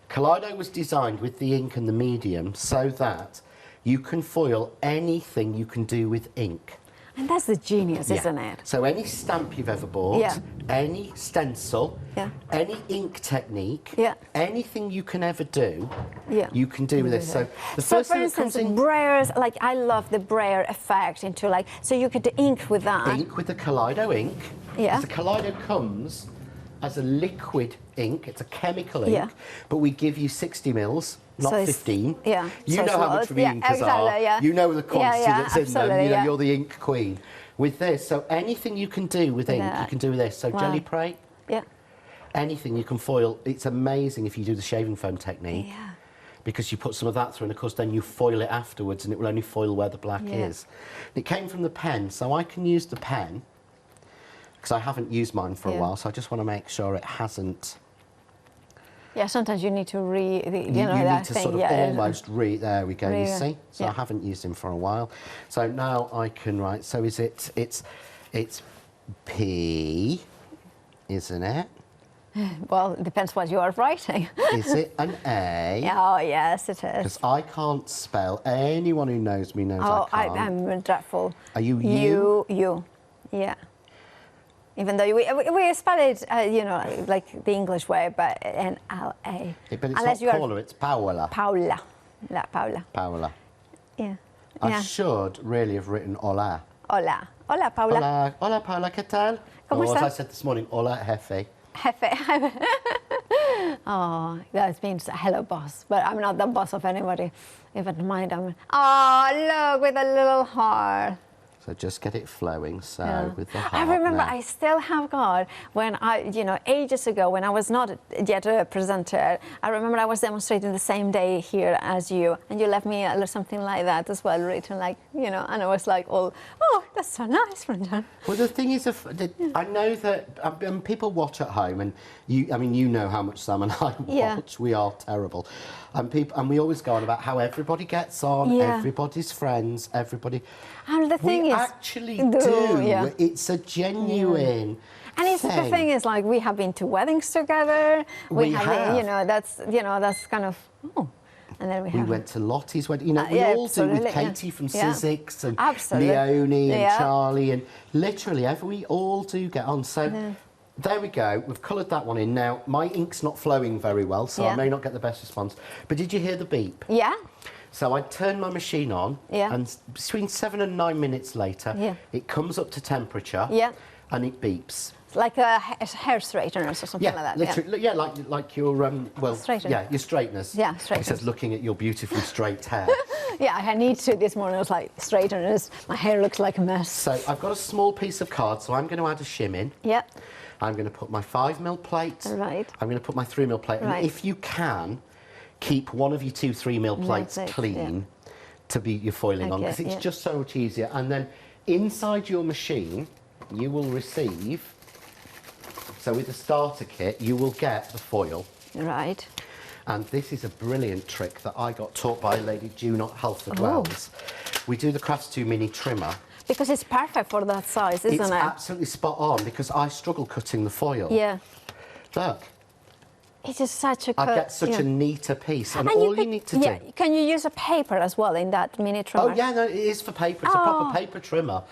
Kaleido was designed with the ink and the medium so that you can foil anything you can do with ink. And that's the genius, Yeah. isn't it? So any stamp you've ever bought, Yeah. any stencil, Yeah. any ink technique, Yeah. anything you can ever do, Yeah. you can do with this. So the So, first for thing that comes instance, in, Breyers, like I love the Breyer effect into like, so you could ink with that. ink with the Kaleido ink. Yeah. The Kaleido comes as a liquid ink. It's a chemical ink, Yeah. but we give you 60 mils, not So it's- 15. yeah. You So know it's how much lots. of the Yeah, inkers exactly, are. yeah. You know the quantity Yeah, that's in them. absolutely, You know, yeah. you're the ink queen. With this, so anything you can do with ink, Yeah. you can do with this. So Wow. jelly prey, Yeah. anything you can foil. It's amazing if you do the shaving foam technique. Yeah. Because you put some of that through, and of course then you foil it afterwards, and it will only foil where the black Yeah. is. It came from the pen, so I can use the pen, because I haven't used mine for a Yeah. while, so I just want to make sure it hasn't... Yeah, sometimes you need to you know, you that need to thing. sort of Yeah. almost there we go, you Yeah. see? So I Yeah. haven't used him for a while. So now I can write, so it's P, isn't it? Well, it depends what you are writing. Is it an A? Oh, yes, it is. Because I can't spell. Anyone who knows me knows Oh, I can't. I'm dreadful. Are you you? You. Yeah. Even though we spell it, you know, like the English way, but N-L-A. But it's Unless not Paula, it's Paola. Paula. La Paula. Paola. Yeah. I Yeah. should really have written hola. Hola. Hola, Paula. Hola, hola Paola, ¿qué tal? ¿Cómo Or as I estás? said this morning, hola jefe. Jefe. Oh, that means hello, boss. But I'm not the boss of anybody. Even mind, oh, look, with a little heart. So just get it flowing, so Yeah. with the heart I remember now. I still have got, when I, you know, ages ago, when I was not yet a presenter, I remember I was demonstrating the same day here as you, and you left me something like that as well, written like, you know, and I was like, oh, that's so nice, Brendan. Well, the thing is, I know that people watch at home, and I mean, you know how much Sam and I watch. Yeah. We are terrible, and we always go on about how everybody gets on, Yeah. everybody's friends, everybody. And the thing we is, actually do. yeah. It's a genuine. And it's the thing is, like, we have been to weddings together. We have. have. Been, that's kind of, and then we We have. went to Lottie's wedding. You know, we yeah, all do with absolutely, yeah. Katie from Yeah. Sizzix and Absolutely. Leonie and Yeah. Charlie, and literally we all do get on. So there we go. We've coloured that one in. Now, my ink's not flowing very well, so I Yeah. may not get the best response. But did you hear the beep? Yeah. So I turn my machine on, Yeah. and between 7 and 9 minutes later, Yeah. it comes up to temperature, Yeah. and it beeps. It's like a hair straightener or something Yeah, like that. literally, yeah, like your Straightener. yeah, your straighteners. Yeah, It straighteners. says looking at your beautifully straight hair. Yeah, I need to this morning. I was like, straighteners. My hair looks like a mess. So I've got a small piece of card, so I'm going to add a shim in. Yeah. I'm going to put my 5mm plate. Right. I'm going to put my 3mm plate. Right. And if you can, keep one of your 2 3mm plates plates, clean to be your foiling on, Okay, because it's yeah. just so much easier. And then inside your machine, you will receive, so with the starter kit, you will get the foil. Right. And this is a brilliant trick that I got taught by Lady Junot Halford Wells. We do the Crafts 2 mini trimmer. Because it's perfect for that size, isn't it? It's absolutely spot on, because I struggle cutting the foil. Yeah. Look. It is such a... I get such a neater piece, and all you need to do... Can you use a paper as well in that mini trimmer? Oh, yeah, no, it is for paper. It's a proper paper trimmer.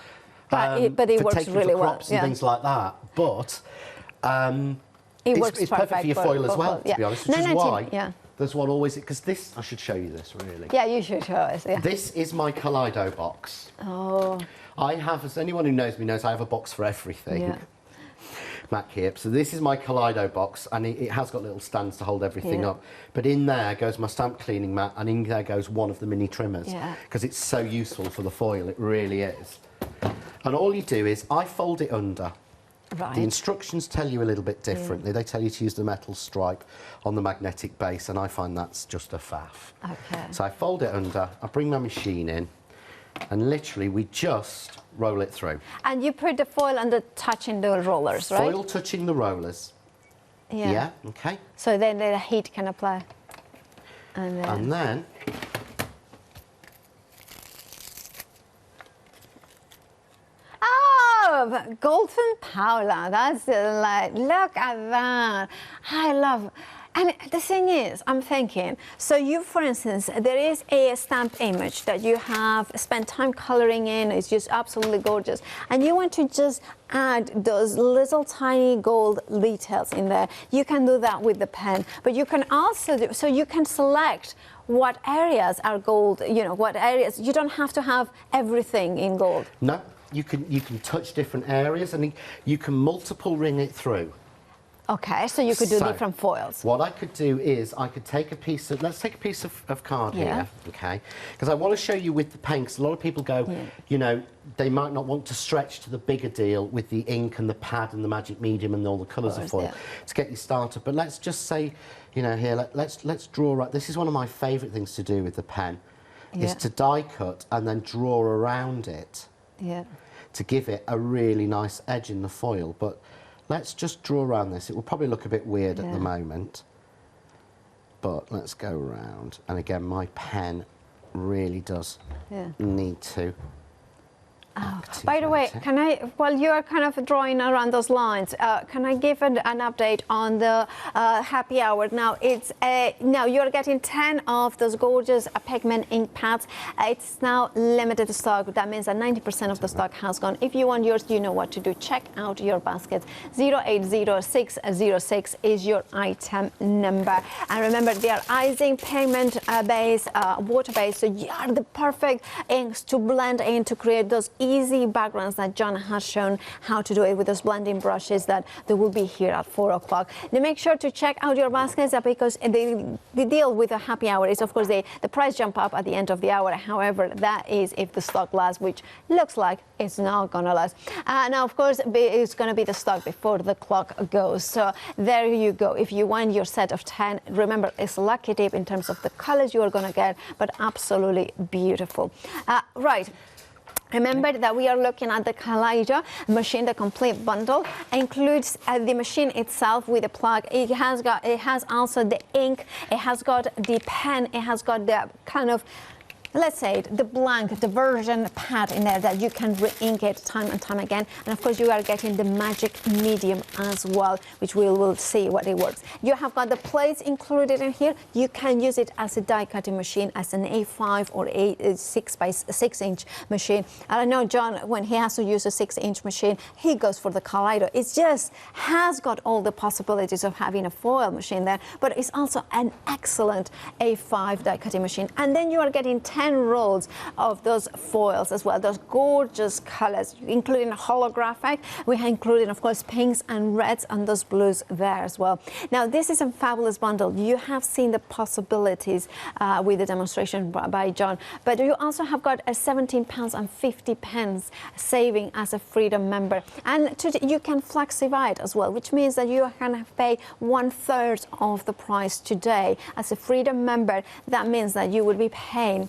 But it for works taking really for well. crops and things like that. But it's perfect for your foil as well, to be honest, which is why there's one always... Because this... I should show you this, really. Yeah, you should show us, yeah. This is my Kaleido box. Oh. I have, as anyone who knows me knows, I have a box for everything. Yeah. Back here. So this is my Kaleido box, and it has got little stands to hold everything up. But in there goes my stamp cleaning mat, and in there goes one of the mini trimmers. Because it's so useful for the foil, it really is. And all you do is, I fold it under. Right. The instructions tell you a little bit differently. They tell you to use the metal stripe on the magnetic base, and I find that's just a faff. Okay. So I fold it under, I bring my machine in, and literally we just roll it through. And you put the foil under touching the rollers, right? Foil touching the rollers. Yeah. Yeah, okay. So then the heat can apply. And then... Oh, golden powder, that's like, look at that. I love... And the thing is, I'm thinking, so you, for instance, there is a stamp image that you have spent time coloring in, it's just absolutely gorgeous, and you want to just add those little tiny gold details in there. You can do that with the pen, but you can also do, so you can select what areas are gold, you know, what areas, you don't have to have everything in gold. No, you can touch different areas, and you can multiple ring it through. Okay, so you could do different foils. What I could do is I could take a piece of, let's take a piece of card here, okay? Because I want to show you with the paint, because a lot of people go, you know, they might not want to stretch to the bigger deal with the ink and the pad and the magic medium and all the colours of foil to get you started. But let's just say, you know, here, let's draw right. This is one of my favourite things to do with the pen, is to die cut and then draw around it to give it a really nice edge in the foil. But let's just draw around this. It will probably look a bit weird at the moment, but let's go around. And again, my pen really does need to By the way, can I, while you are kind of drawing around those lines, can I give an update on the happy hour? Now, it's now you're getting 10 of those gorgeous pigment ink pads. It's now limited stock. That means that 90% of the stock has gone. If you want yours, you know what to do. Check out your baskets. 080606 is your item number. And remember, they are icing, pigment base, water base. So you are the perfect inks to blend in to create those easy backgrounds that John has shown how to do it with those blending brushes that they will be here at 4 o'clock. Now make sure to check out your baskets because the deal with a happy hour is, of course, the price jump up at the end of the hour. However, that is if the stock lasts, which looks like it's not going to last. Now, of course, it's going to be the stock before the clock goes. So there you go. If you want your set of 10, remember, it's lucky dip in terms of the colors you are going to get, but absolutely beautiful. Right. Remember that we are looking at the Kaleido machine. The complete bundle includes the machine itself with a plug. It has also the ink. It has got the pen. It has got the kind of, let's say, the blank, the version pad in there that you can re-ink it time and time again. And of course, you are getting the magic medium as well, which we will see what it works. You have got the plates included in here. You can use it as a die cutting machine, as an A5 or a 6x6 machine. And I know John, when he has to use a 6-inch machine, he goes for the Kaleido. It just has got all the possibilities of having a foil machine there, but it's also an excellent A5 die cutting machine. And then you are getting 10 rolls of those foils as well, those gorgeous colors, including holographic. We have included, of course, pinks and reds and those blues there as well. Now, this is a fabulous bundle. You have seen the possibilities with the demonstration by John, but you also have got a £17.50 saving as a Freedom member. And you can flexify it as well, which means that you can pay 1/3 of the price today as a Freedom member. That means that you will be paying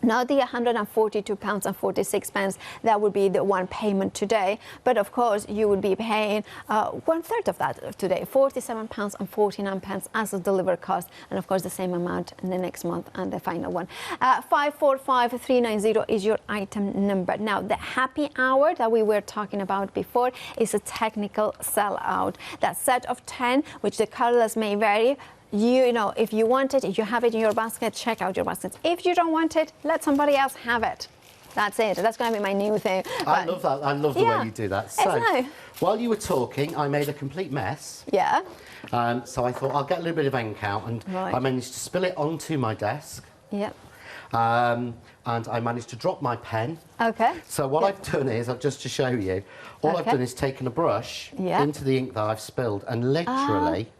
Not the £142.46, that would be the one payment today, but of course you would be paying 1/3 of that today, £47.49 as a delivery cost, and of course the same amount in the next month and the final one. 545390 is your item number. Now the happy hour that we were talking about before is a technical sellout. That set of 10, which the colors may vary. You know, if you want it, if you have it in your basket, check out your baskets. If you don't want it, let somebody else have it. That's it. That's going to be my new thing. I love that. I love the way you do that. So, while you were talking, I made a complete mess. Yeah. So I thought I'll get a little bit of ink out, and I managed to spill it onto my desk. Yep. And I managed to drop my pen. Okay. So what I've done is, just to show you, all I've done is taken a brush into the ink that I've spilled, and literally...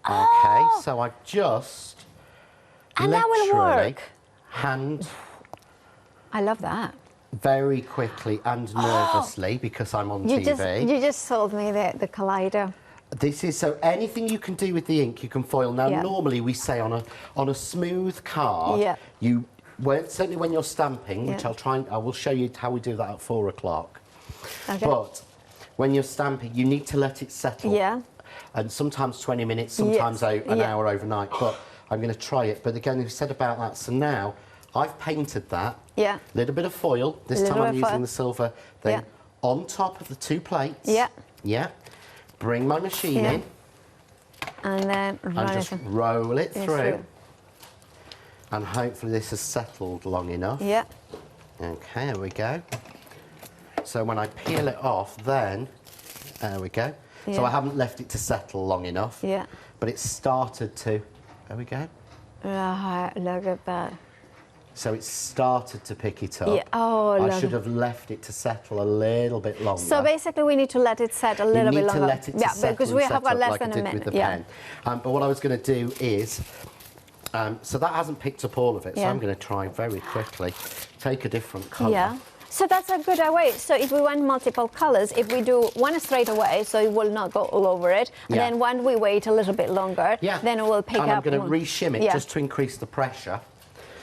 Okay, so I've just and that will work. Hand. I love that. Very quickly and nervously, because I'm on TV. You just sold me the collider. This is so anything you can do with the ink, you can foil. Now, normally we say on a smooth card, certainly when you're stamping, which I will show you how we do that at 4 o'clock. Okay. But when you're stamping, you need to let it settle. Yeah. And sometimes 20 minutes, sometimes an hour overnight. But I'm going to try it. But again, you said about that. So now I've painted that. Yeah. A little bit of foil. This time I'm using the silver thing. On top of the 2 plates. Yeah. Yeah. Bring my machine in. And then just roll it through. And hopefully this has settled long enough. Yeah. Okay, there we go. So when I peel it off, then, there we go. Yeah. So I haven't left it to settle long enough. Yeah. But it's started to, there we go. Right, look at that. So it's started to pick it up. Yeah. Oh, I should have left it to settle a little bit longer. So basically we need to let it set a little bit longer. You need to let it settle, because we have got less than a minute. With the pen. But what I was going to do is, so that hasn't picked up all of it, so I'm going to try very quickly, take a different colour. Yeah. So that's a good way. So if we want multiple colors, if we do one straight away, so it will not go all over it, and then one we wait a little bit longer, then it will pick up. And I'm going to re-shim it just to increase the pressure.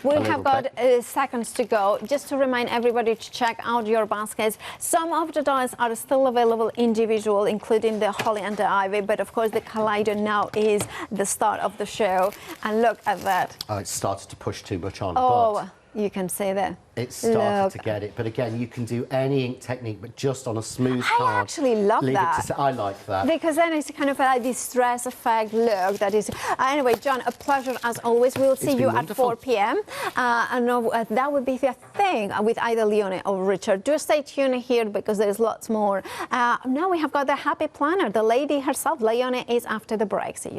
We have got seconds to go. Just to remind everybody to check out your baskets. Some of the dies are still available individual, including the holly and the ivy, but of course the collider now is the start of the show. And look at that. Oh, it started to push too much on. Oh, but you can see that. It started to get it, but again, you can do any ink technique, but just on a smooth card. I actually love that. I like that. Because then it's kind of like this stress effect look that is... Anyway, John, a pleasure as always. We'll see you at 4 p.m. And that would be the thing with either Leonie or Richard. Do stay tuned here because there's lots more. Now we have got the happy planner. The lady herself, Leonie, is after the break. See you later.